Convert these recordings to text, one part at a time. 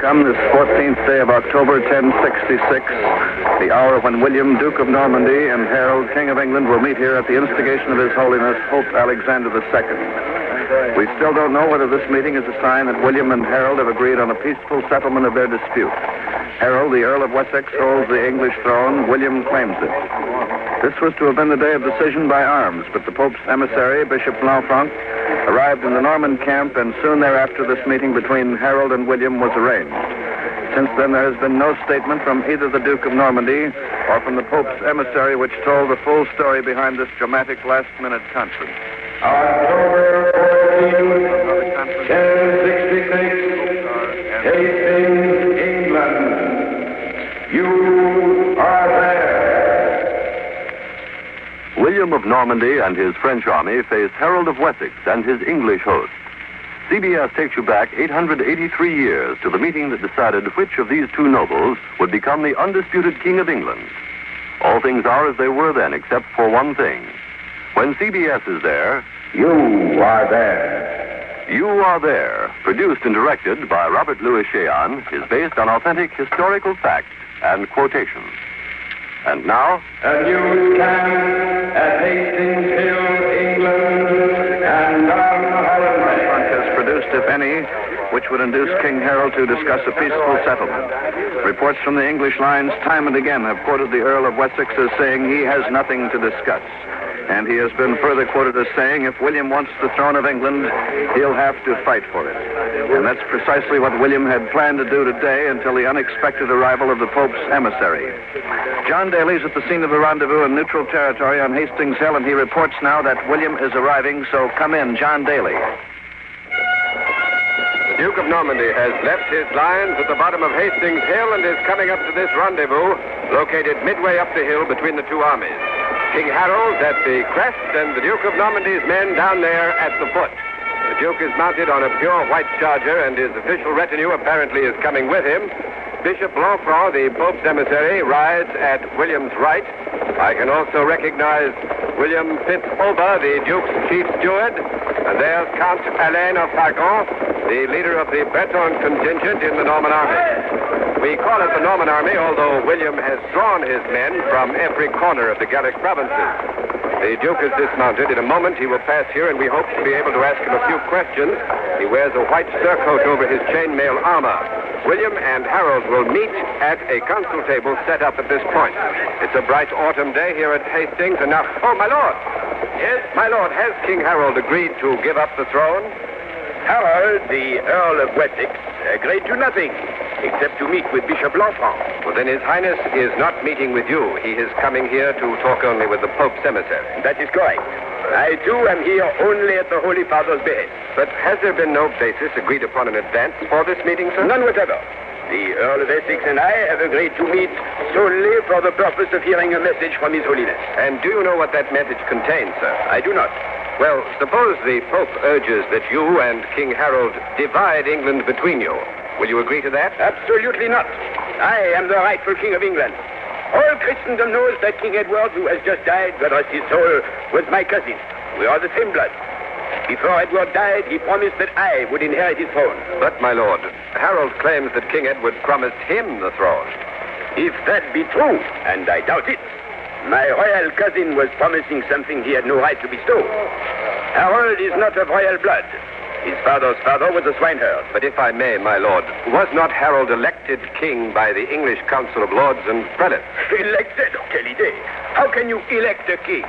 come this 14th day of October, 1066, the hour when William, Duke of Normandy, and Harold, King of England, will meet here at the instigation of His Holiness, Pope Alexander II. We still don't know whether this meeting is a sign that William and Harold have agreed on a peaceful settlement of their dispute. Harold, the Earl of Wessex, holds the English throne. William claims it. This was to have been the day of decision by arms, but the Pope's emissary, Bishop Lanfranc, arrived in the Norman camp, and soon thereafter this meeting between Harold and William was arranged. Since then, there has been no statement from either the Duke of Normandy or from the Pope's emissary which told the full story behind this dramatic last-minute conference. October 14th, 1066, Hastings, England. You are there. William of Normandy and his French army face Harold of Wessex and his English host. CBS takes you back 883 years to the meeting that decided which of these two nobles would become the undisputed King of England. All things are as they were then, except for one thing. When CBS is there, You are there. You Are There, produced and directed by Robert Louis Cheon, is based on authentic historical facts and quotations. And now, A news camp at Hastings Hill, England, and on Holland. Has produced, if any, which would induce King Harold to discuss a peaceful settlement. Reports from the English lines time and again have quoted the Earl of Wessex as saying he has nothing to discuss. And he has been further quoted as saying if William wants the throne of England, he'll have to fight for it. And that's precisely what William had planned to do today until the unexpected arrival of the Pope's emissary. John Daly's at the scene of the rendezvous in neutral territory on Hastings Hill, and he reports now that William is arriving, so come in, John Daly. The Duke of Normandy has left his lines at the bottom of Hastings Hill and is coming up to this rendezvous, located midway up the hill between the two armies. King Harold at the crest and the Duke of Normandy's men down there at the foot. The Duke is mounted on a pure white charger, and his official retinue apparently is coming with him. Bishop Lanfranc, the Pope's emissary, rides at William's right. I can also recognize William Fitzober, the Duke's chief steward. And there's Count Alain of Aragon, the leader of the Breton contingent in the Norman army. We call it the Norman army, although William has drawn his men from every corner of the Gallic provinces. The Duke is dismounted. In a moment, he will pass here, and we hope to be able to ask him a few questions. He wears a white surcoat over his chainmail armor. William and Harold will meet at a council table set up at this point. It's a bright autumn day here at Hastings, and now... Oh, my lord! Yes? My lord, has King Harold agreed to give up the throne? Harold, the Earl of Wessex, agreed to nothing except to meet with Bishop Lanfranc. Well, then His Highness is not meeting with you. He is coming here to talk only with the Pope's emissary. That is correct. I, too, am here only at the Holy Father's behest. But has there been no basis agreed upon in advance for this meeting, sir? None whatever. The Earl of Essex and I have agreed to meet solely for the purpose of hearing a message from His Holiness. And do you know what that message contains, sir? I do not. Well, suppose the Pope urges that you and King Harold divide England between you. Will you agree to that? Absolutely not. I am the rightful King of England. All Christendom knows that King Edward, who has just died, God rest his soul, was my cousin. We are the same blood. Before Edward died, he promised that I would inherit his throne. But, my lord, Harold claims that King Edward promised him the throne. If that be true, and I doubt it, my royal cousin was promising something he had no right to bestow. Harold is not of royal blood. His father's father was a swineherd. But if I may, my lord, was not Harold elected king by the English Council of Lords and Prelates? Elected? Oh, quelle idée. How can you elect a king?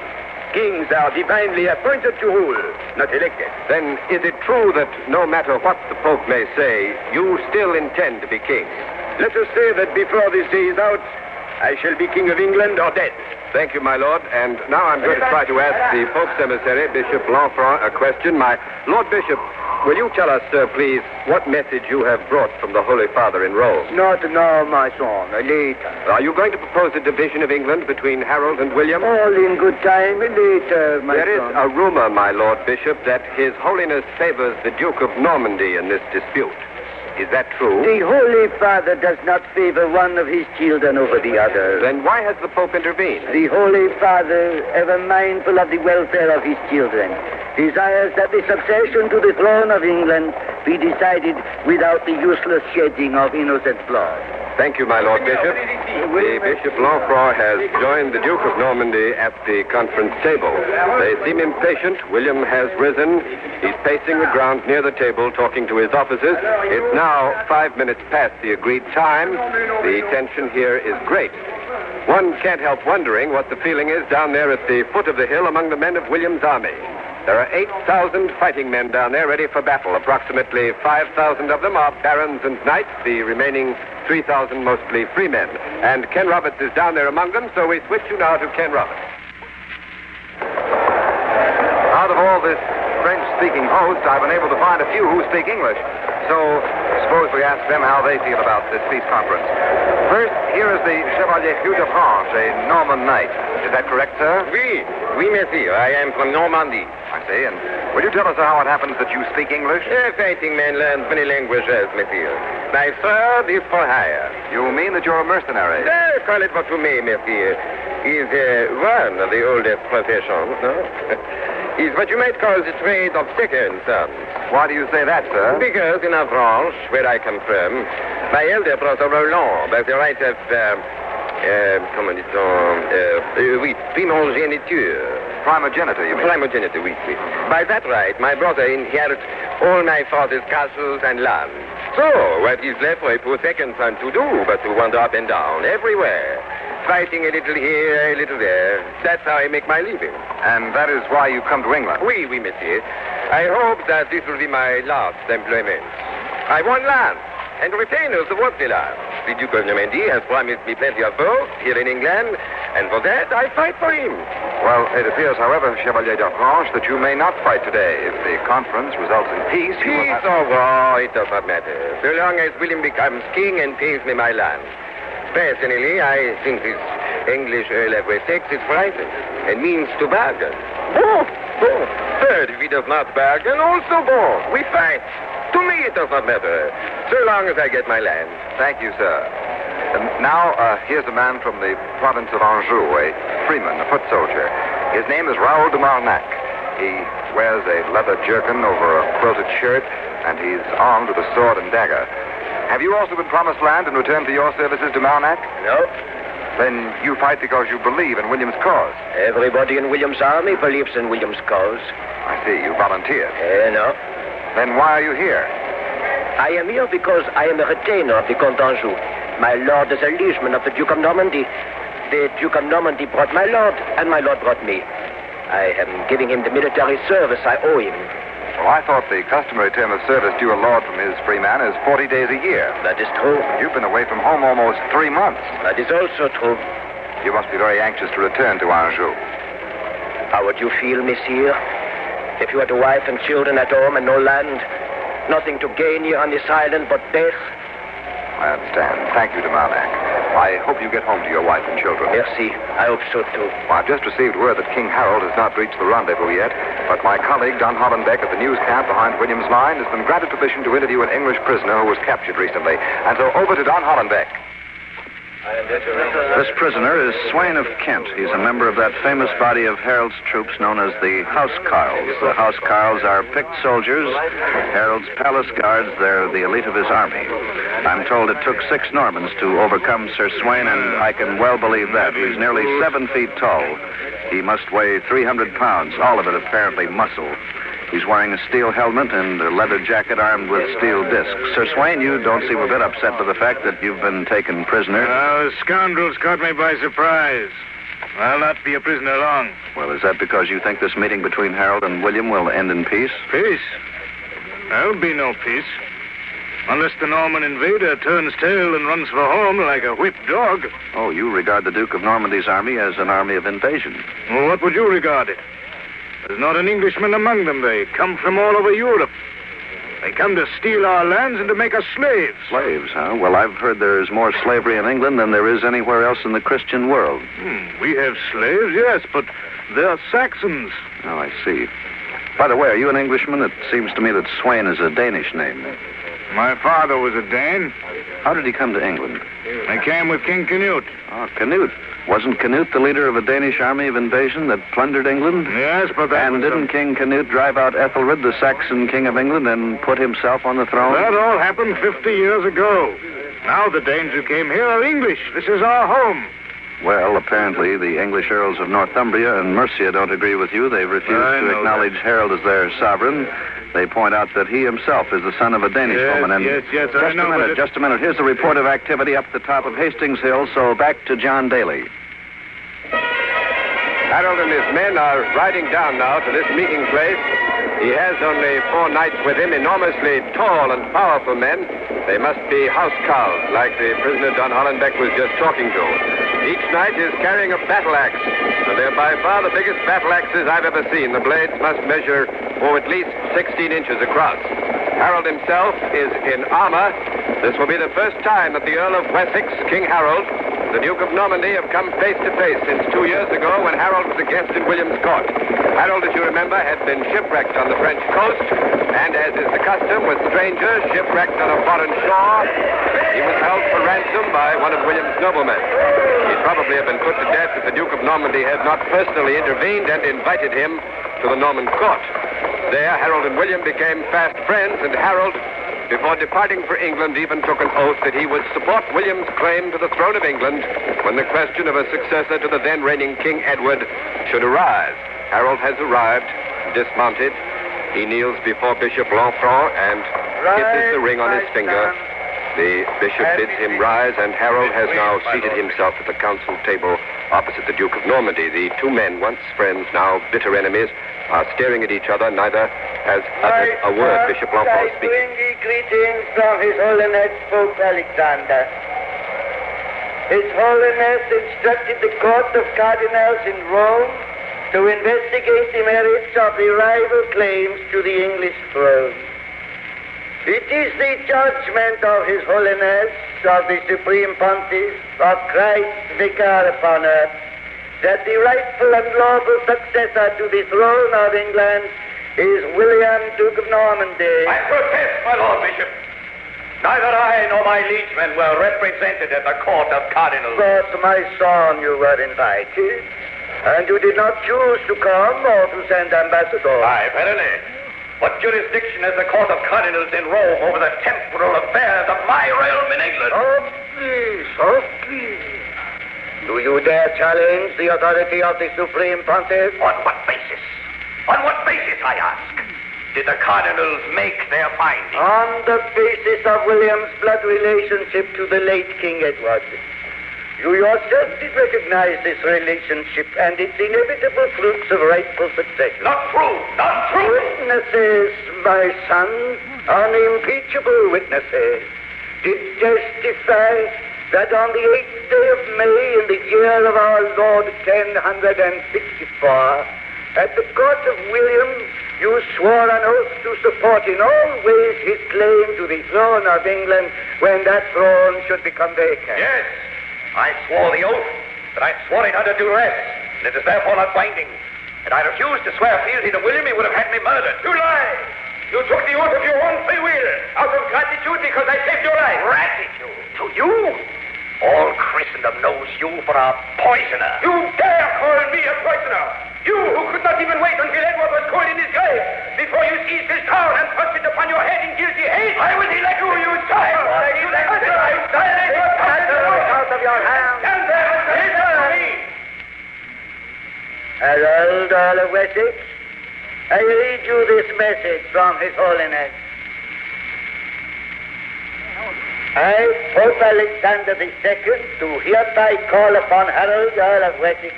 Kings are divinely appointed to rule, not elected. Then is it true that no matter what the Pope may say, you still intend to be king? Let us say that before this day is out, I shall be King of England or dead. Thank you, my lord. And now I'm going to try to ask the Pope's emissary, Bishop Lanfranc, a question. My Lord Bishop, will you tell us, sir, please, what message you have brought from the Holy Father in Rome? Not now, my son. Later. Are you going to propose a division of England between Harold and William? All in good time. Later, my son. There is a rumor, my Lord Bishop, that His Holiness favors the Duke of Normandy in this dispute. Is that true? The Holy Father does not favor one of his children over the other. Then why has the Pope intervened? The Holy Father, ever mindful of the welfare of his children, desires that the succession to the throne of England be decided without the useless shedding of innocent blood. Thank you, my Lord Bishop. The Bishop Lanfranc has joined the Duke of Normandy at the conference table. They seem impatient. William has risen. He's pacing the ground near the table, talking to his officers. It's now 5 minutes past the agreed time. The tension here is great. One can't help wondering what the feeling is down there at the foot of the hill among the men of William's army. There are 8,000 fighting men down there ready for battle. Approximately 5,000 of them are barons and knights, the remaining 3,000 mostly free men. And Ken Roberts is down there among them, so we switch you now to Ken Roberts. Out of all this French-speaking host, I've been able to find a few who speak English. So, suppose we ask them how they feel about this peace conference. First, here is the Chevalier Hugh de France, a Norman knight. Is that correct, sir? Oui, monsieur. I am from Normandy. I see. And will you tell us how it happens that you speak English? Fighting men learn many languages, monsieur. My sword is for hire. You mean that you're a mercenary? Call it what you may, monsieur. Is one of the oldest professions, no? Is what you might call the trade of second sons. Why do you say that, sir? Because in France, where I come from, my elder brother Roland, by the right of, comment dit-on, oui, primogeniture. Primogeniture, you mean? Primogeniture, oui. By that right, my brother inherits all my father's castles and lands. So, what is left for a poor second son to do but to wander up and down everywhere, fighting a little here, a little there. That's how I make my living. And that is why you come to England? Oui, monsieur. I hope that this will be my last employment. I want land and retainers of worldly land. The Duke of Normandy has promised me plenty of both here in England, and for that I fight for him. Well, it appears, however, Chevalier de France, that you may not fight today. If the conference results in peace, you will Peace or war, it does not matter. So long as William becomes king and pays me my land. Personally, I think this English Earl of Wessex is frightened and means to bargain. But if he does not bargain, also we fight. To me, it does not matter, so long as I get my land. Thank you, sir. And now, here's a man from the province of Anjou, a freeman, a foot soldier. His name is Raoul de Marnac. He wears a leather jerkin over a quilted shirt, and he's armed with a sword and dagger. Have you also been promised land in return for your services to Marnac? No. Then you fight because you believe in William's cause. Everybody in William's army believes in William's cause. I see. You volunteered. No. Then why are you here? I am here because I am a retainer of the Comte d'Anjou. My lord is a liegeman of the Duke of Normandy. The Duke of Normandy brought my lord, and my lord brought me. I am giving him the military service I owe him. Well, I thought the customary term of service due a lord from his free man is 40 days a year. That is true. You've been away from home almost 3 months. That is also true. You must be very anxious to return to Anjou. How would you feel, monsieur, if you had a wife and children at home and no land? Nothing to gain here on this island but death? I understand. Thank you, de Marnac. I hope you get home to your wife and children. Merci. I hope so, too. Well, I've just received word that King Harold has not reached the rendezvous yet, but my colleague, Don Hollenbeck, at the news camp behind William's line, has been granted permission to interview an English prisoner who was captured recently. And so over to Don Hollenbeck. This prisoner is Sweyn of Kent. He's a member of that famous body of Harold's troops known as the Housecarls. The Housecarls are picked soldiers, Harold's palace guards. They're the elite of his army. I'm told it took 6 Normans to overcome Sir Sweyn, and I can well believe that. He's nearly 7 feet tall. He must weigh 300 pounds, all of it apparently muscle. He's wearing a steel helmet and a leather jacket armed with steel discs. Sir Sweyn, you don't seem a bit upset with the fact that you've been taken prisoner. The scoundrels caught me by surprise. I'll not be a prisoner long. Well, is that because you think this meeting between Harold and William will end in peace? Peace? There'll be no peace. Unless the Norman invader turns tail and runs for home like a whipped dog. Oh, you regard the Duke of Normandy's army as an army of invasion. Well, what would you regard it? There's not an Englishman among them. They come from all over Europe. They come to steal our lands and to make us slaves. Slaves, huh? Well, I've heard there's more slavery in England than there is anywhere else in the Christian world. We have slaves, yes, but they're Saxons. Oh, I see. By the way, are you an Englishman? It seems to me that Sweyn is a Danish name. My father was a Dane. How did he come to England? He came with King Canute. Oh, Canute. Wasn't Canute the leader of a Danish army of invasion that plundered England? Yes, but that And didn't King Canute drive out Ethelred, the Saxon king of England, and put himself on the throne? That all happened 50 years ago. Now the Danes who came here are English. This is our home. Well, apparently the English earls of Northumbria and Mercia don't agree with you. They refuse to acknowledge Harold as their sovereign. They point out that he himself is the son of a Danish woman. And yes, I know. Just a minute. Here's the report of activity up the top of Hastings Hill, so back to John Daly. Harold and his men are riding down now to this meeting place. He has only 4 knights with him, enormously tall and powerful men. They must be housecarls, like the prisoner Don Hollenbeck was just talking to. Each knight is carrying a battle axe, and they're by far the biggest battle axes I've ever seen. The blades must measure, at least 16 inches across. Harold himself is in armor. This will be the first time that the Earl of Wessex, King Harold, the Duke of Normandy have come face to face since 2 years ago when Harold was a guest in William's court. Harold, as you remember, had been shipwrecked on the French coast, and as is the custom with strangers shipwrecked on a foreign shore, he was held for ransom by one of William's noblemen. He'd probably have been put to death if the Duke of Normandy had not personally intervened and invited him to the Norman court. There, Harold and William became fast friends, and Harold, before departing for England, even took an oath that he would support William's claim to the throne of England when the question of a successor to the then reigning King Edward should arise. Harold has arrived, dismounted. He kneels before Bishop Lanfranc and kisses the ring on his finger. The bishop bids him rise, and Harold has now seated himself at the council table opposite the Duke of Normandy. The 2 men, once friends, now bitter enemies, are staring at each other. Neither has uttered a word. Bishop Lanfranc speaks. I bring ye greetings from His Holiness Pope Alexander. His Holiness instructed the Court of Cardinals in Rome to investigate the merits of the rival claims to the English throne. It is the judgment of His Holiness, of the Supreme Pontiff, of Christ's Vicar upon earth, that the rightful and lawful successor to the throne of England is William, Duke of Normandy. I protest, my Lord Bishop. Neither I nor my liegemen were represented at the court of cardinals. But, my son, you were invited, and you did not choose to come or to send ambassadors. Aye, verily. What jurisdiction has the court of cardinals in Rome over the temporal affairs of my realm in England? Softly. Do you dare challenge the authority of the Supreme Pontiff? On what basis? On what basis, I ask, did the cardinals make their findings? On the basis of William's blood relationship to the late King Edward. You yourself did recognize this relationship and its inevitable fruits of rightful succession. Not true! Not true! Witnesses, my son, unimpeachable witnesses, did testify that on the 8th day of May in the year of our Lord 1064, at the court of William, you swore an oath to support in all ways his claim to the throne of England when that throne should become vacant. Yes, I swore the oath, but I swore it under duress, and it is therefore not binding. And I refused to swear fealty to William, he would have had me murdered. You lie! You took the oath of your own free will, out of gratitude because I saved your life. Gratitude? To you? All Christendom knows you for a poisoner. You dare call me a poisoner? You who could not even wait until Edward was cold in his grave before you seized his crown and thrust it upon your head in guilty hate. I will elect you, you child. Out of your hand. Stand there and listen to me. Harold, Earl of Wessex, I read you this message from His Holiness. I, Pope Alexander II, do hereby call upon Harold, Earl of Wessex,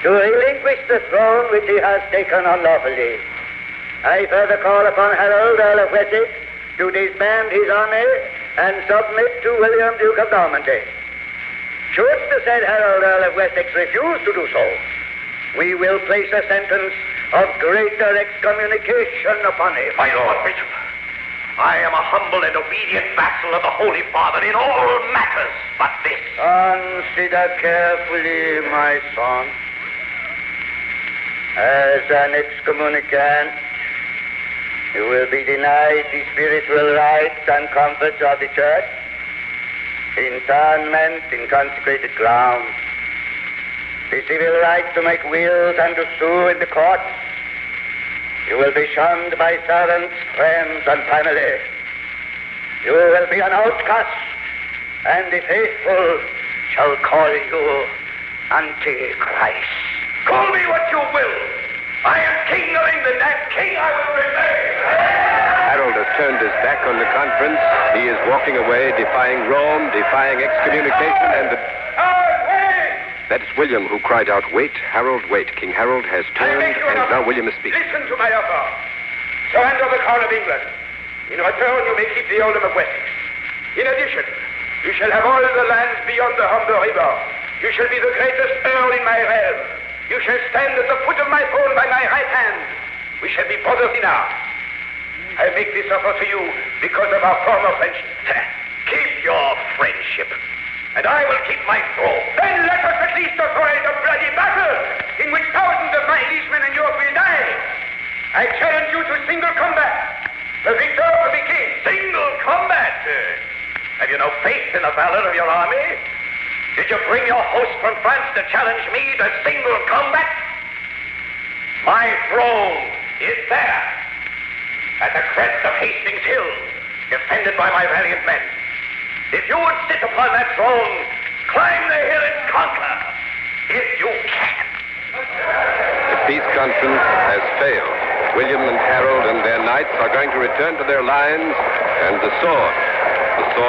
to relinquish the throne which he has taken unlawfully. I further call upon Harold, Earl of Wessex, to disband his army and submit to William, Duke of Normandy. Should the said Harold, Earl of Wessex, refuse to do so, we will place a sentence of greater excommunication upon him. My Lord Bishop, I am a humble and obedient vassal of the Holy Father in all matters but this. Consider carefully, my son. As an excommunicant, You will be denied the spiritual rights and comforts of the church, internment in consecrated ground, the civil right to make wills and to sue in the courts. You will be shunned by servants, friends, and family. You will be an outcast, and the faithful shall call you Antichrist. Call me what you will. I am King of England, and king I will remain. Harold has turned his back on the conference. He is walking away, defying Rome, defying excommunication, and the... That is William who cried out, "Wait, Harold, wait." King Harold has turned, and now William is speaking. Listen to my offer. Surrender the crown of England. In return, you may keep the earldom of Wessex. In addition, you shall have all the lands beyond the Humber River. You shall be the greatest earl in my realm. You shall stand at the foot of my throne by my right hand. We shall be brothers in arms. I make this offer to you because of our former friendship. Keep your friendship, and I will keep my throne. Then let us at least avoid a bloody battle in which thousands of my liegemen and yours will die. I challenge you to single combat. The victor will be king. Single combat? Have you no faith in the valor of your army? Did you bring your host from France to challenge me to single combat? My throne is there, at the crest of Hastings Hill, defended by my valiant men. If you would sit upon that throne, climb the hill and conquer, if you can. The peace conference has failed. William and Harold and their knights are going to return to their lines, and the sword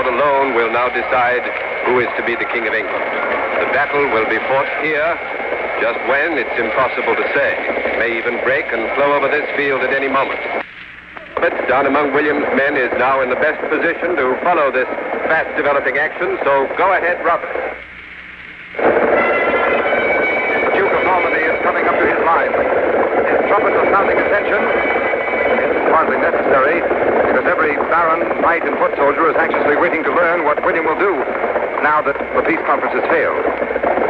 alone will now decide who is to be the King of England. The battle will be fought here. Just when, it's impossible to say. It may even break and flow over this field at any moment. But down among William's men is now in the best position to follow this fast-developing action, so go ahead, Robert. The Duke of Normandy is coming up to his line. His trumpets are sounding attention. It's hardly necessary, because every baron, knight, and foot soldier is anxiously waiting to learn what William will do now that the peace conference has failed.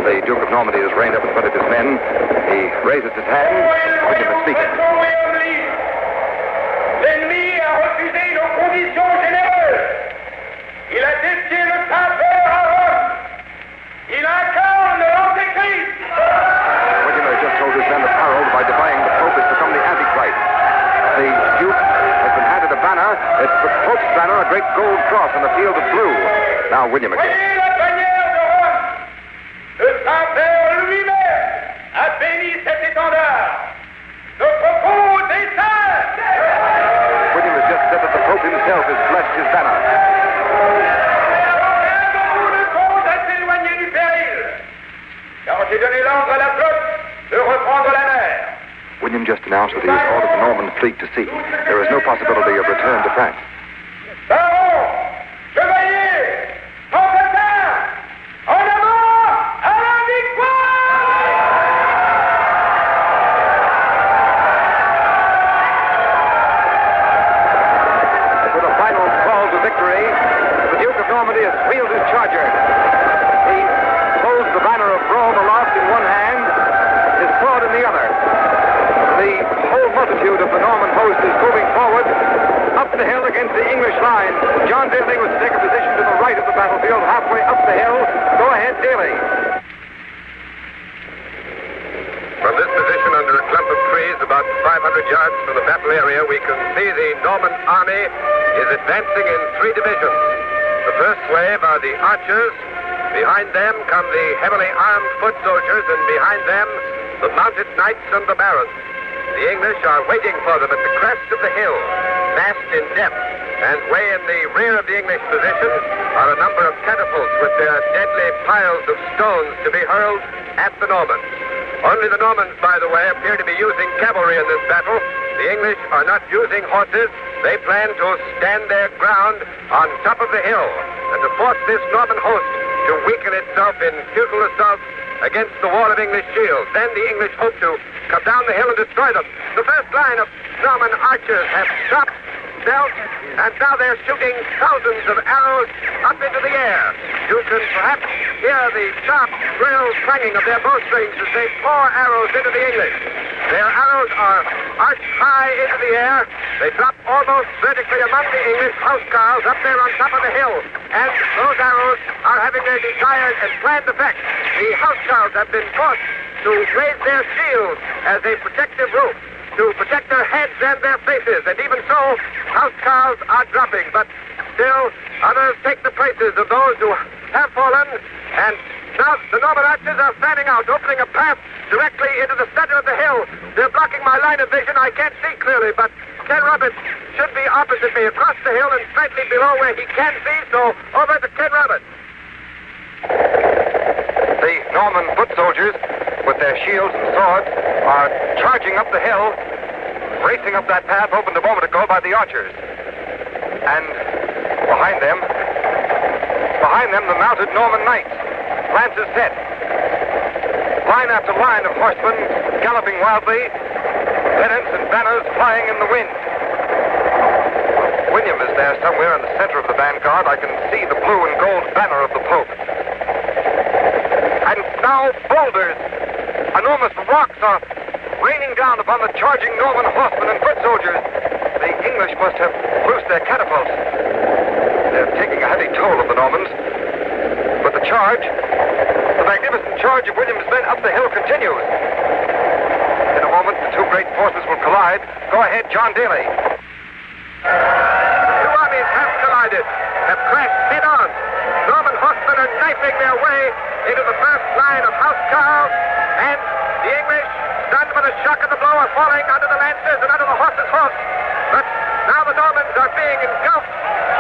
The Duke of Normandy is reined up in front of his men. He raises his hand. William is speaking. L'ennemi a refusé nos conditions généreuses. Il a défié le Saint-Père à Rome. Il incarne l'Antéchrist. William has just told his men that Harold, by defying the Pope, has become the Antichrist. The Duke has been handed a banner. It's the Pope's banner, a great gold cross on a field of blue. Now William again. Voyez la bannière de Rome. Le Saint-Père lui-même a béni cet étendard. Notre Pope est saint. William has just said that the Pope himself has blessed his banner. Regardez-vous le compte à s'éloigner du péril. Car j'ai donné l'ordre à la flotte de reprendre la mer. William just announced that he has ordered the Norman fleet to sea. There is no possibility of return to France. Baron, chevalier, fantassin, en avant, à la victoire! With a final call to victory, the Duke of Normandy has wheeled his charger. He holds the banner of Rome aloft in one hand, his sword in the other. The whole multitude of the Norman host is moving forward up the hill against the English line. John Daly was to take a position to the right of the battlefield, halfway up the hill. Go ahead, Daly. From this position under a clump of trees about 500 yards from the battle area, we can see the Norman army is advancing in 3 divisions. The first wave are the archers. Behind them come the heavily armed foot soldiers, and behind them the mounted knights and the barons. The English are waiting for them at the crest of the hill, massed in depth, and way in the rear of the English position are a number of catapults with their deadly piles of stones to be hurled at the Normans. Only the Normans, by the way, appear to be using cavalry in this battle. The English are not using horses. They plan to stand their ground on top of the hill and to force this Norman host to weaken itself in futile assaults against the wall of English shields. Then the English hope to come down the hill and destroy them. The first line of Norman archers have stopped, dealt, and now they're shooting thousands of arrows up into the air. You can perhaps hear the sharp, shrill clanging of their bowstrings as they pour arrows into the English. Their arrows are arched high into the air. They drop almost vertically among the English housecarls up there on top of the hill. And those arrows are having their desired and planned effect. The housecarls have been forced to raise their shields as a protective roof, to protect their heads and their faces. And even so, housecarls are dropping. But still, others take the places of those who have fallen. And now the Norman archers are fanning out, opening a path directly into the center of the hill. They're blocking my line of vision. I can't see clearly, but Ken Roberts should be opposite me across the hill and slightly below where he can see, so over to Ken Roberts. The Norman foot soldiers, with their shields and swords, are charging up the hill, racing up that path opened a moment ago by the archers. And behind them, the mounted Norman knights, lances set. Line after line of horsemen galloping wildly, pennants and banners flying in the wind. William is there somewhere in the center of the vanguard. I can see the blue and gold banner of the Pope. And now boulders, enormous rocks are raining down upon the charging Norman horsemen and foot soldiers. The English must have loosed their catapults. They're taking a heavy toll of the Normans. But the charge, the magnificent charge of William's men up the hill continues. In a moment, the two great forces will collide. Go ahead, John Daly. Two armies have collided, have crashed head-on. Norman horsemen are knifing their way into the first line of housecarls, and the English, stunned by the shock of the blow, are falling under the lances and under the horses' hoofs. But now the Normans are being engulfed,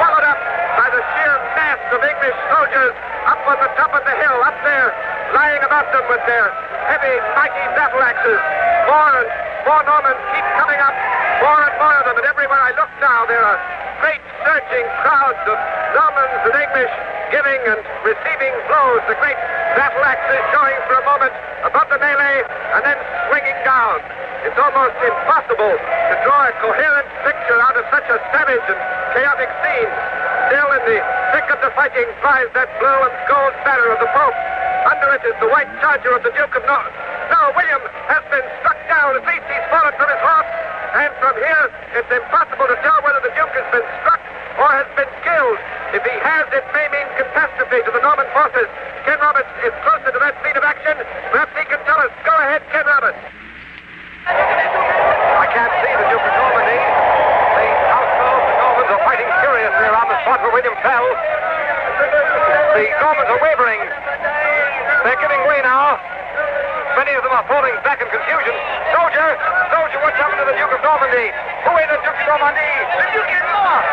swallowed up by the sheer mass of English soldiers up on the top of the hill, up there, lying about them with their heavy, mighty battle axes. More and more Normans keep coming up, more and more of them, and everywhere I look now, there are great surging crowds of Normans and English giving and receiving blows, the great battle axes showing for a moment above the melee and then swinging down. It's almost impossible to draw a coherent picture out of such a savage and chaotic scene. Still in the thick of the fighting flies that blue and gold banner of the Pope. Under it is the white charger of the Duke of Norfolk. Now William has been struck down. At least he's fallen from his horse. And from here, it's impossible to tell whether the Duke has been struck or has been killed. If he has, it may mean catastrophe to the Norman forces. Ken Roberts is closer to that scene of action. Perhaps he can tell us. Go ahead, Ken Roberts. I can't see the Duke of Normandy. The housecarls of the Normans are fighting furiously around the spot where William fell. The Normans are wavering. They're giving way now. Many of them are falling back in confusion. Soldier, what's happened to the Duke of Normandy? Who is the Duke of Normandy? The Duke is mort.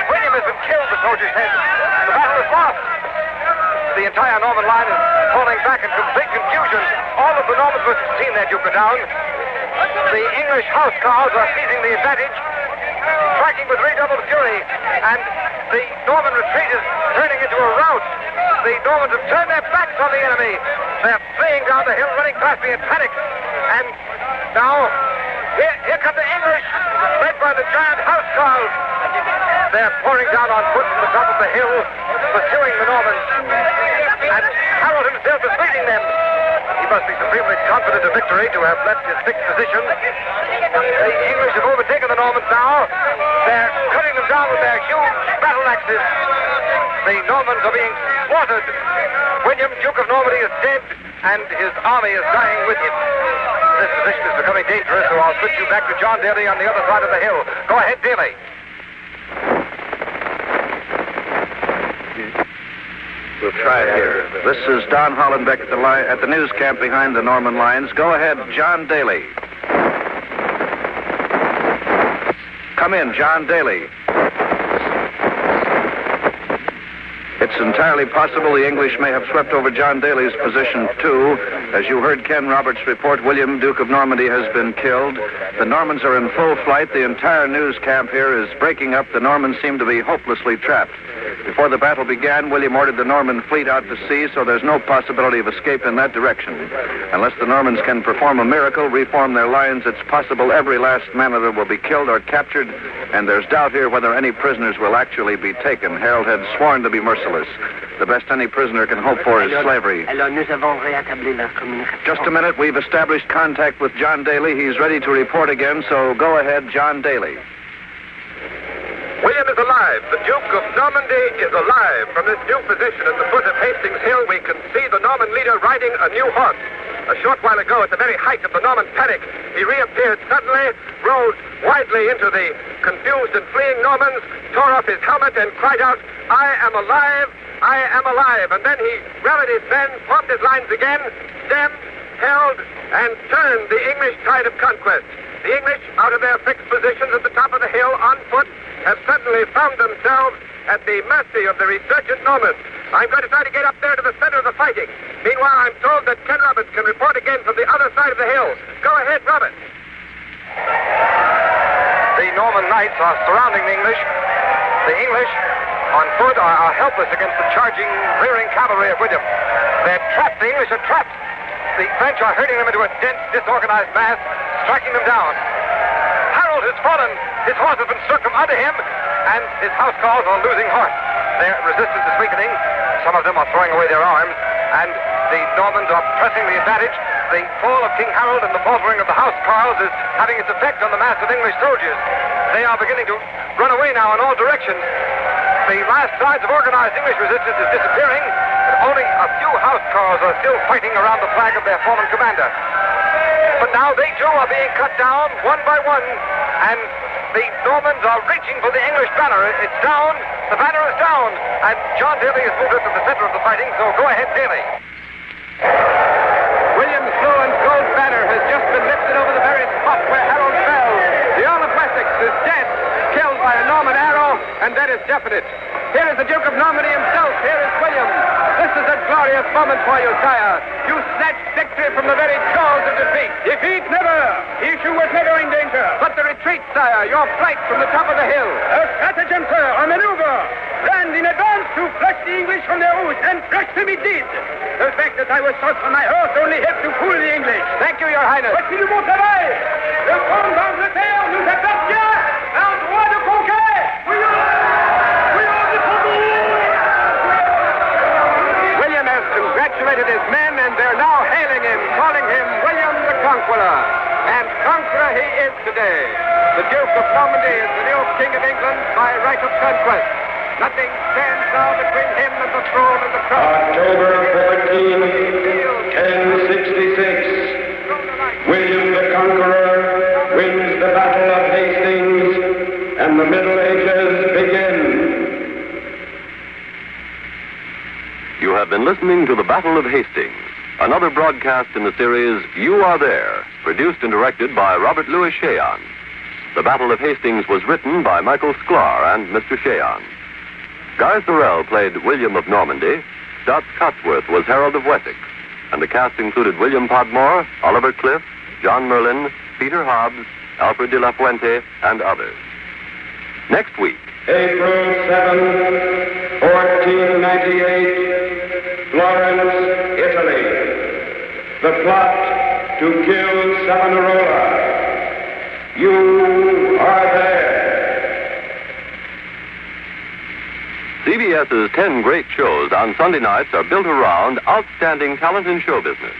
William has been killed, the soldier said. The battle is lost. The entire Norman line is falling back in complete confusion. All of the Normans must have seen their Duke go down. The English housecarls are seizing the advantage, striking with redoubled fury, and the Norman retreat is turning into a rout. The Normans have turned their backs on the enemy. They're fleeing down the hill, running past me in panic. And now, here come the English, led by the giant housecarls. They're pouring down on foot from the top of the hill, pursuing the Normans. And Harold himself is leading them. He must be supremely confident of victory to have left his fixed position. The English have overtaken the Normans now. They're cutting them down with their huge battle axes. The Normans are being slaughtered. William, Duke of Normandy, is dead, and his army is dying with him. This position is becoming dangerous, so I'll switch you back to John Daly on the other side of the hill. Go ahead, Daly. We'll try it here. This is Don Hollenbeck at the news camp behind the Norman lines. Go ahead, John Daly. Come in, John Daly. It's entirely possible the English may have swept over John Daly's position, too. As you heard Ken Roberts report, William, Duke of Normandy, has been killed. The Normans are in full flight. The entire news camp here is breaking up. The Normans seem to be hopelessly trapped. Before the battle began, William ordered the Norman fleet out to sea, so there's no possibility of escape in that direction. Unless the Normans can perform a miracle, reform their lines, it's possible every last man of them will be killed or captured, and there's doubt here whether any prisoners will actually be taken. Harold had sworn to be merciless. The best any prisoner can hope for is slavery. Just a minute. We've established contact with John Daly. He's ready to report again, so go ahead, John Daly. William is alive. The Duke of Normandy is alive. From this new position at the foot of Hastings Hill, we can see the Norman leader riding a new horse. A short while ago, at the very height of the Norman panic, he reappeared suddenly, rode widely into the confused and fleeing Normans, tore off his helmet, and cried out, "I am alive! I am alive!" And then he rallied his men, formed his lines again, stemmed, held, and turned the English tide of conquest. The English, out of their fixed positions at the top of the hill on foot, have suddenly found themselves at the mercy of the resurgent Normans. I'm going to try to get up there to the center of the fighting. Meanwhile, I'm told that Ken Roberts can report again from the other side of the hill. Go ahead, Roberts. The Norman knights are surrounding the English. The English, on foot, are helpless against the charging, rearing cavalry of William. They're trapped. The English are trapped. The French are herding them into a dense, disorganized mass, striking them down. Harold has fallen. His horse has been struck from under him, and his housecarls are losing heart. Their resistance is weakening. Some of them are throwing away their arms, and the Normans are pressing the advantage. The fall of King Harold and the faltering of the housecarls is having its effect on the mass of English soldiers. They are beginning to run away now in all directions. The last signs of organized English resistance is disappearing, but only a few housecarls are still fighting around the flag of their fallen commander. But now they too are being cut down one by one, and the Normans are reaching for the English banner. It's down, the banner is down, and John Daly has moved up to the center of the fighting, so go ahead, Daly. William's blue and gold banner has just been lifted over the very spot where Harold fell. The Earl of Wessex is dead, killed by a Norman arrow, and that is definite. Here is the Duke of Normandy himself. Here is William. This is a glorious moment for you, sire. You snatched victory from the very jaws of defeat. Defeat never. Issue was never in danger. But the retreat, sire, your flight from the top of the hill. A stratagem, sir, a maneuver. Planned in advance to flush the English from their route, and flush them it did. The fact that I was shot from my horse only helped to fool the English. Thank you, your highness. Voici le bon travail. Le comte d'Angleterre nous appartient. Un droit de conquête. William has congratulated his men, and they're now hailing him, calling him William the Conqueror. And conqueror he is today. The Duke of Normandy is the new King of England by right of conquest. Nothing stands now between him and the throne and the crown. October 14, 1066. William the Conqueror wins the Battle of Hastings, and the Middle Ages begin. You have been listening to the Battle of Hastings, another broadcast in the series You Are There, produced and directed by Robert Louis Cheon. The Battle of Hastings was written by Michael Sklar and Mr. Cheon. Guy Sorel played William of Normandy. Dot Cotsworth was Harold of Wessex. And the cast included William Podmore, Oliver Cliff, John Merlin, Peter Hobbs, Alfred de la Fuente, and others. Next week. April 7, 1498, Florence, Italy. The plot to kill Savonarola. You are there. CBS's 10 great shows on Sunday nights are built around outstanding talent in show business.